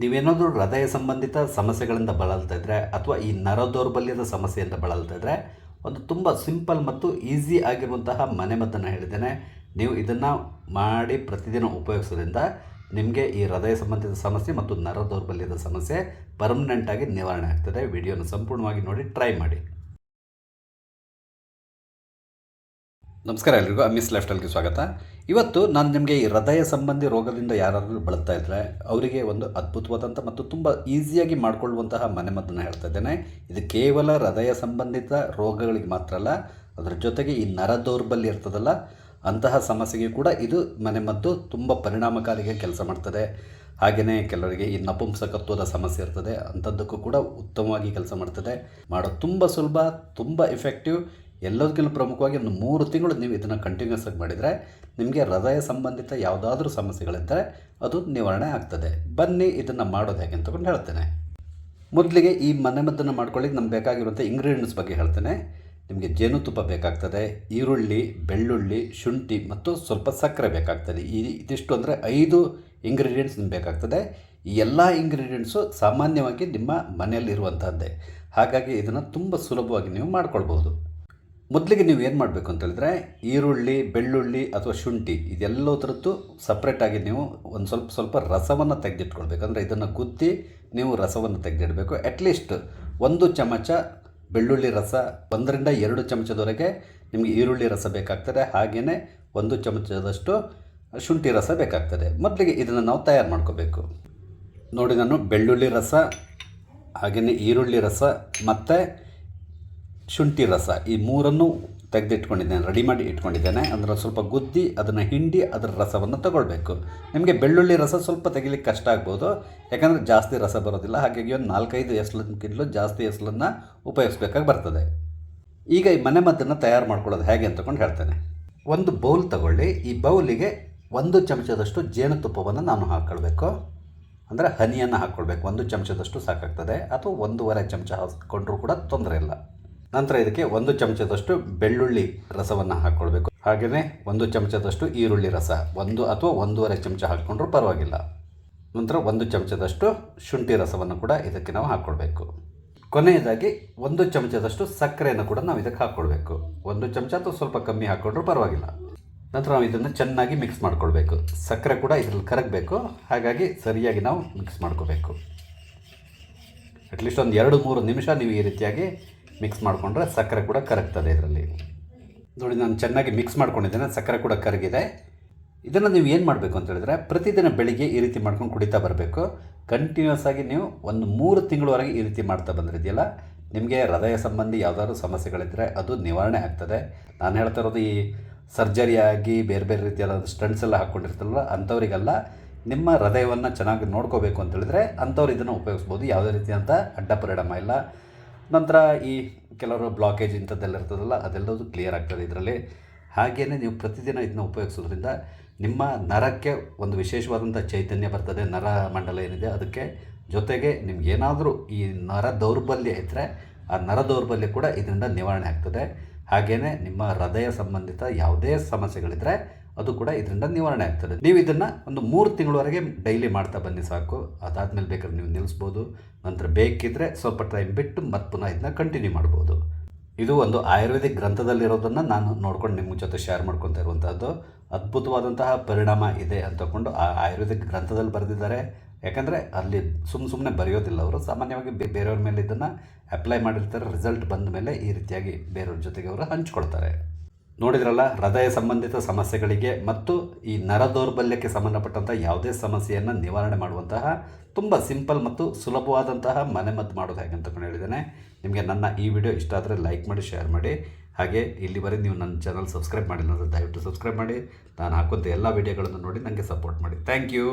ನೀವೇನಾದರೂ ಹೃದಯ ಸಂಬಂಧಿತ ಸಮಸ್ಯೆಗಳಿಂದ ಬಳಲ್ತಾ ಇದ್ದರೆ ಅಥವಾ ಈ ನರ ದೌರ್ಬಲ್ಯದ ಸಮಸ್ಯೆಯಿಂದ ಬಳಲ್ತಾ ಇದ್ದರೆ ಒಂದು ತುಂಬ ಸಿಂಪಲ್ ಮತ್ತು ಈಸಿ ಆಗಿರುವಂತಹ ಮನೆಮದ್ದನ್ನು ಹೇಳಿದ್ದೇನೆ. ನೀವು ಇದನ್ನು ಮಾಡಿ ಪ್ರತಿದಿನ ಉಪಯೋಗಿಸೋದ್ರಿಂದ ನಿಮಗೆ ಈ ಹೃದಯ ಸಂಬಂಧಿತ ಸಮಸ್ಯೆ ಮತ್ತು ನರ ದೌರ್ಬಲ್ಯದ ಸಮಸ್ಯೆ ಪರ್ಮನೆಂಟಾಗಿ ನಿವಾರಣೆ ಆಗ್ತದೆ. ವಿಡಿಯೋನ ಸಂಪೂರ್ಣವಾಗಿ ನೋಡಿ ಟ್ರೈ ಮಾಡಿ. ನಮಸ್ಕಾರ ಎಲ್ರಿಗೂ, ಅಮ್ಮಿಸ್ ಲೈಫ್ ಸ್ಟೈಲ್ಗೆ ಸ್ವಾಗತ. ಇವತ್ತು ನಾನು ನಿಮಗೆ ಈ ಹೃದಯ ಸಂಬಂಧಿ ರೋಗದಿಂದ ಯಾರಾದರೂ ಬಳಲ್ತಾ ಇದ್ದರೆ ಅವರಿಗೆ ಒಂದು ಅದ್ಭುತವಾದಂಥ ಮತ್ತು ತುಂಬ ಈಸಿಯಾಗಿ ಮಾಡಿಕೊಳ್ಳುವಂತಹ ಮನೆಮದ್ದನ್ನು ಹೇಳ್ತಾ ಇದ್ದೇನೆ. ಇದು ಕೇವಲ ಹೃದಯ ಸಂಬಂಧಿತ ರೋಗಗಳಿಗೆ ಮಾತ್ರ ಅಲ್ಲ, ಅದರ ಜೊತೆಗೆ ಈ ನರ ದೌರ್ಬಲ್ಯ ಇರ್ತದಲ್ಲ ಅಂತಹ ಸಮಸ್ಯೆಗೆ ಕೂಡ ಇದು ಮನೆಮದ್ದು ತುಂಬ ಪರಿಣಾಮಕಾರಿಯಾಗಿ ಕೆಲಸ ಮಾಡ್ತದೆ. ಹಾಗೆಯೇ ಕೆಲವರಿಗೆ ಈ ನಪುಂಸಕತ್ವದ ಸಮಸ್ಯೆ ಇರ್ತದೆ, ಅಂಥದ್ದಕ್ಕೂ ಕೂಡ ಉತ್ತಮವಾಗಿ ಕೆಲಸ ಮಾಡ್ತದೆ. ಮಾಡೋದು ತುಂಬ ಸುಲಭ, ತುಂಬ ಎಫೆಕ್ಟಿವ್. ಎಲ್ಲದಕ್ಕಿಂತ ಪ್ರಮುಖವಾಗಿ ಒಂದು 3 ತಿಂಗಳು ನೀವು ಇದನ್ನು ಕಂಟಿನ್ಯೂಸ್ ಆಗಿ ಮಾಡಿದರೆ ನಿಮಗೆ ಹೃದಯ ಸಂಬಂಧಿತ ಯಾವುದಾದ್ರೂ ಸಮಸ್ಯೆಗಳಿದ್ದರೆ ಅದು ನಿವಾರಣೆ ಆಗ್ತದೆ. ಬನ್ನಿ ಇದನ್ನು ಮಾಡೋದು ಹೇಗೆ ಅಂತಕೊಂಡು ಹೇಳ್ತೇನೆ. ಮೊದಲಿಗೆ ಈ ಮನೆಮದ್ದನ್ನು ಮಾಡ್ಕೊಳ್ಳಿಕ್ಕೆ ನಮ್ಗೆ ಬೇಕಾಗಿರುವಂಥ ಇಂಗ್ರೀಡಿಯೆಂಟ್ಸ್ ಬಗ್ಗೆ ಹೇಳ್ತೇನೆ. ನಿಮಗೆ ಜೇನುತುಪ್ಪ ಬೇಕಾಗ್ತದೆ, ಈರುಳ್ಳಿ, ಬೆಳ್ಳುಳ್ಳಿ, ಶುಂಠಿ ಮತ್ತು ಸ್ವಲ್ಪ ಸಕ್ಕರೆ ಬೇಕಾಗ್ತದೆ. ಇದಿಷ್ಟು ಅಂದರೆ 5 ಇಂಗ್ರೀಡಿಯೆಂಟ್ಸ್ ನಿಮ್ಗೆ ಬೇಕಾಗ್ತದೆ. ಈ ಎಲ್ಲ ಇಂಗ್ರೀಡಿಯೆಂಟ್ಸು ಸಾಮಾನ್ಯವಾಗಿ ನಿಮ್ಮ ಮನೆಯಲ್ಲಿರುವಂಥದ್ದೇ, ಹಾಗಾಗಿ ಇದನ್ನು ತುಂಬ ಸುಲಭವಾಗಿ ನೀವು ಮಾಡ್ಕೊಳ್ಬೋದು. ಮೊದಲಿಗೆ ನೀವು ಏನು ಮಾಡಬೇಕು ಅಂತ ಹೇಳಿದ್ರೆ, ಈರುಳ್ಳಿ, ಬೆಳ್ಳುಳ್ಳಿ ಅಥವಾ ಶುಂಠಿ ಇದೆಲ್ಲದರದ್ದು ಸಪ್ರೇಟಾಗಿ ನೀವು ಒಂದು ಸ್ವಲ್ಪ ರಸವನ್ನು ತೆಗೆದಿಟ್ಕೊಳ್ಬೇಕು. ಅಂದರೆ ಇದನ್ನು ಗುದ್ದಿ ನೀವು ರಸವನ್ನು ತೆಗೆದಿಡಬೇಕು. ಅಟ್ಲೀಸ್ಟ್ 1 ಚಮಚ ಬೆಳ್ಳುಳ್ಳಿ ರಸ, 1 ರಿಂದ 2 ಚಮಚದವರೆಗೆ ನಿಮಗೆ ಈರುಳ್ಳಿ ರಸ ಬೇಕಾಗ್ತದೆ. ಹಾಗೆಯೇ 1 ಚಮಚದಷ್ಟು ಶುಂಠಿ ರಸ ಬೇಕಾಗ್ತದೆ. ಮೊದಲಿಗೆ ಇದನ್ನು ನಾವು ತಯಾರು ಮಾಡ್ಕೋಬೇಕು. ನೋಡಿ, ನಾನು ಬೆಳ್ಳುಳ್ಳಿ ರಸ, ಹಾಗೆಯೇ ಈರುಳ್ಳಿ ರಸ ಮತ್ತು ಶುಂಠಿ ರಸ ಈ 3 ತೆಗೆದಿಟ್ಕೊಂಡಿದ್ದೇನೆ, ರೆಡಿ ಮಾಡಿ ಇಟ್ಕೊಂಡಿದ್ದೇನೆ. ಅಂದರೆ ಸ್ವಲ್ಪ ಗುದ್ದಿ ಅದನ್ನು ಹಿಂಡಿ ಅದರ ರಸವನ್ನು ತಗೊಳ್ಬೇಕು. ನಿಮಗೆ ಬೆಳ್ಳುಳ್ಳಿ ರಸ ಸ್ವಲ್ಪ ತೆಗಿಲಿಕ್ಕೆ ಕಷ್ಟ ಆಗ್ಬೋದು, ಯಾಕಂದರೆ ಜಾಸ್ತಿ ರಸ ಬರೋದಿಲ್ಲ. ಹಾಗಾಗಿ ಒಂದು 4-5 ಎಸಲಕ್ಕಿಂತಲೂ ಜಾಸ್ತಿ ಎಸಲನ್ನು ಉಪಯೋಗಿಸ್ಬೇಕಾಗಿ ಬರ್ತದೆ. ಈಗ ಈ ಮನೆಮದ್ದನ್ನು ತಯಾರು ಮಾಡ್ಕೊಳ್ಳೋದು ಹೇಗೆ ಅಂತಕೊಂಡು ಹೇಳ್ತೇನೆ. ಒಂದು ಬೌಲ್ ತಗೊಳ್ಳಿ. ಈ ಬೌಲಿಗೆ 1 ಚಮಚದಷ್ಟು ಜೇನುತುಪ್ಪವನ್ನು ನಾನು ಹಾಕ್ಕೊಳ್ಬೇಕು. ಅಂದರೆ ಹನಿಯನ್ನು ಹಾಕ್ಕೊಳ್ಬೇಕು. 1 ಚಮಚದಷ್ಟು ಸಾಕಾಗ್ತದೆ, ಅಥವಾ 1.5 ಚಮಚ ಹಾಕ್ಕೊಂಡ್ರೂ ಕೂಡ ತೊಂದರೆ ಇಲ್ಲ. ನಂತರ ಇದಕ್ಕೆ 1 ಚಮಚದಷ್ಟು ಬೆಳ್ಳುಳ್ಳಿ ರಸವನ್ನು ಹಾಕ್ಕೊಳ್ಬೇಕು. ಹಾಗೆಯೇ 1 ಚಮಚದಷ್ಟು ಈರುಳ್ಳಿ ರಸ, 1 ಅಥವಾ 1.5 ಚಮಚ ಹಾಕ್ಕೊಂಡ್ರೂ ಪರವಾಗಿಲ್ಲ. ನಂತರ 1 ಚಮಚದಷ್ಟು ಶುಂಠಿ ರಸವನ್ನು ಕೂಡ ಇದಕ್ಕೆ ನಾವು ಹಾಕ್ಕೊಳ್ಬೇಕು. ಕೊನೆಯದಾಗಿ 1 ಚಮಚದಷ್ಟು ಸಕ್ಕರೆಯನ್ನು ಕೂಡ ನಾವು ಇದಕ್ಕೆ ಹಾಕ್ಕೊಳ್ಬೇಕು. 1 ಚಮಚ ಅಥವಾ ಸ್ವಲ್ಪ ಕಮ್ಮಿ ಹಾಕ್ಕೊಂಡ್ರೂ ಪರವಾಗಿಲ್ಲ. ನಂತರ ನಾವು ಇದನ್ನು ಚೆನ್ನಾಗಿ ಮಿಕ್ಸ್ ಮಾಡ್ಕೊಳ್ಬೇಕು. ಸಕ್ಕರೆ ಕೂಡ ಇದರಲ್ಲಿ ಕರಗಬೇಕು, ಹಾಗಾಗಿ ಸರಿಯಾಗಿ ನಾವು ಮಿಕ್ಸ್ ಮಾಡ್ಕೋಬೇಕು. ಅಟ್ಲೀಸ್ಟ್ ಒಂದು 2-3 ನಿಮಿಷ ನೀವು ಈ ರೀತಿಯಾಗಿ ಮಿಕ್ಸ್ ಮಾಡಿಕೊಂಡ್ರೆ ಸಕ್ಕರೆ ಕೂಡ ಕರಗ್ತದೆ ಇದರಲ್ಲಿ. ನೋಡಿ, ನಾನು ಚೆನ್ನಾಗಿ ಮಿಕ್ಸ್ ಮಾಡ್ಕೊಂಡಿದ್ದೇನೆ, ಸಕ್ಕರೆ ಕೂಡ ಕರಗಿದೆ. ಇದನ್ನು ನೀವು ಏನು ಮಾಡಬೇಕು ಅಂತ ಹೇಳಿದ್ರೆ, ಪ್ರತಿದಿನ ಬೆಳಿಗ್ಗೆ ಈ ರೀತಿ ಮಾಡ್ಕೊಂಡು ಕುಡಿತಾ ಬರಬೇಕು. ಕಂಟಿನ್ಯೂಸ್ ಆಗಿ ನೀವು ಒಂದು 3 ತಿಂಗಳವರೆಗೆ ಈ ರೀತಿ ಮಾಡ್ತಾ ಬಂದಿರಿದೆಯಲ್ಲ, ನಿಮಗೆ ಹೃದಯ ಸಂಬಂಧಿ ಯಾವುದಾದ್ರು ಸಮಸ್ಯೆಗಳಿದ್ದರೆ ಅದು ನಿವಾರಣೆ ಆಗ್ತದೆ. ನಾನು ಹೇಳ್ತಾ ಇರೋದು ಈ ಸರ್ಜರಿ ಆಗಿ ಬೇರೆ ಬೇರೆ ರೀತಿಯಾದ ಸ್ಟಂಟ್ಸ್ ಎಲ್ಲ ಹಾಕ್ಕೊಂಡಿರ್ತಾರಲ್ಲ ಅಂಥವರಿಗೆಲ್ಲ. ನಿಮ್ಮ ಹೃದಯವನ್ನು ಚೆನ್ನಾಗಿ ನೋಡ್ಕೋಬೇಕು ಅಂತ ಹೇಳಿದ್ರೆ ಅಂಥವ್ರು ಇದನ್ನು ಉಪಯೋಗಿಸ್ಬೋದು. ಯಾವುದೇ ರೀತಿಯಾದಂಥ ಅಡ್ಡ ಪರಿಣಾಮ ಇಲ್ಲ. ನಂತರ ಈ ಕೆಲವರು ಬ್ಲಾಕೇಜ್ ಇಂಥದ್ದೆಲ್ಲ ಇರ್ತದಲ್ಲ, ಅದೆಲ್ಲದು ಕ್ಲಿಯರ್ ಆಗ್ತದೆ ಇದರಲ್ಲಿ. ಹಾಗೆಯೇ ನೀವು ಪ್ರತಿದಿನ ಇದನ್ನ ಉಪಯೋಗಿಸೋದ್ರಿಂದ ನಿಮ್ಮ ನರಕ್ಕೆ ಒಂದು ವಿಶೇಷವಾದಂಥ ಚೈತನ್ಯ ಬರ್ತದೆ. ನರ ಮಂಡಲ ಏನಿದೆ ಅದಕ್ಕೆ, ಜೊತೆಗೆ ನಿಮಗೇನಾದರೂ ಈ ನರ ದೌರ್ಬಲ್ಯ ಇದ್ದರೆ ಆ ನರ ದೌರ್ಬಲ್ಯ ಕೂಡ ಇದರಿಂದ ನಿವಾರಣೆ ಆಗ್ತದೆ. ಹಾಗೆಯೇ ನಿಮ್ಮ ಹೃದಯ ಸಂಬಂಧಿತ ಯಾವುದೇ ಸಮಸ್ಯೆಗಳಿದ್ದರೆ ಅದು ಕೂಡ ಇದರಿಂದ ನಿವಾರಣೆ ಆಗ್ತದೆ. ನೀವು ಇದನ್ನು ಒಂದು 3 ತಿಂಗಳವರೆಗೆ ಡೈಲಿ ಮಾಡ್ತಾ ಬನ್ನಿ ಸಾಕು. ಅದಾದಮೇಲೆ ಬೇಕಾದ್ರೆ ನೀವು ನಿಲ್ಲಿಸ್ಬೋದು. ನಂತರ ಬೇಕಿದ್ದರೆ ಸ್ವಲ್ಪ ಟೈಮ್ ಬಿಟ್ಟು ಮತ್ತೆ ಪುನಃ ಇದನ್ನ ಕಂಟಿನ್ಯೂ ಮಾಡ್ಬೋದು. ಇದು ಒಂದು ಆಯುರ್ವೇದಿಕ್ ಗ್ರಂಥದಲ್ಲಿರೋದನ್ನು ನಾನು ನೋಡ್ಕೊಂಡು ನಿಮ್ಮ ಜೊತೆ ಶೇರ್ ಮಾಡ್ಕೊತಾ ಇರುವಂಥದ್ದು. ಅದ್ಭುತವಾದಂತಹ ಪರಿಣಾಮ ಇದೆ ಅಂತಕೊಂಡು ಆ ಆಯುರ್ವೇದಿಕ್ ಗ್ರಂಥದಲ್ಲಿ ಬರೆದಿದ್ದಾರೆ. ಯಾಕಂದರೆ ಅಲ್ಲಿ ಸುಮ್ಮನೆ ಬರೆಯೋದಿಲ್ಲ ಅವರು, ಸಾಮಾನ್ಯವಾಗಿ ಬೇರೆಯವ್ರ ಮೇಲೆ ಇದನ್ನು ಅಪ್ಲೈ ಮಾಡಿರ್ತಾರೆ. ರಿಸಲ್ಟ್ ಬಂದ ಮೇಲೆ ಈ ರೀತಿಯಾಗಿ ಬೇರೆಯವ್ರ ಜೊತೆಗೆ ಅವರು ಹಂಚ್ಕೊಳ್ತಾರೆ. ನೋಡಿದ್ರಲ್ಲ, ಹೃದಯ ಸಂಬಂಧಿತ ಸಮಸ್ಯೆಗಳಿಗೆ ಮತ್ತು ಈ ನರ ದೌರ್ಬಲ್ಯಕ್ಕೆ ಸಂಬಂಧಪಟ್ಟಂಥ ಯಾವುದೇ ಸಮಸ್ಯೆಯನ್ನು ನಿವಾರಣೆ ಮಾಡುವಂತಹ ತುಂಬ ಸಿಂಪಲ್ ಮತ್ತು ಸುಲಭವಾದಂತಹ ಮನೆಮದ್ದು ಮಾಡೋದು ಹೇಗೆ ಅಂತ ಹೇಳಿದ್ದೇನೆ. ನಿಮಗೆ ನನ್ನ ಈ ವಿಡಿಯೋ ಇಷ್ಟ ಆದರೆ ಲೈಕ್ ಮಾಡಿ, ಶೇರ್ ಮಾಡಿ. ಹಾಗೆ ಇಲ್ಲಿವರೆಗೆ ನೀವು ನನ್ನ ಚಾನಲ್ ಸಬ್ಸ್ಕ್ರೈಬ್ ಮಾಡಿಲ್ಲ ಅಂದರೆ ದಯವಿಟ್ಟು ಸಬ್ಸ್ಕ್ರೈಬ್ ಮಾಡಿ. ನಾನು ಹಾಕುವಂಥ ಎಲ್ಲ ವಿಡಿಯೋಗಳನ್ನು ನೋಡಿ ನನಗೆ ಸಪೋರ್ಟ್ ಮಾಡಿ. Thank you.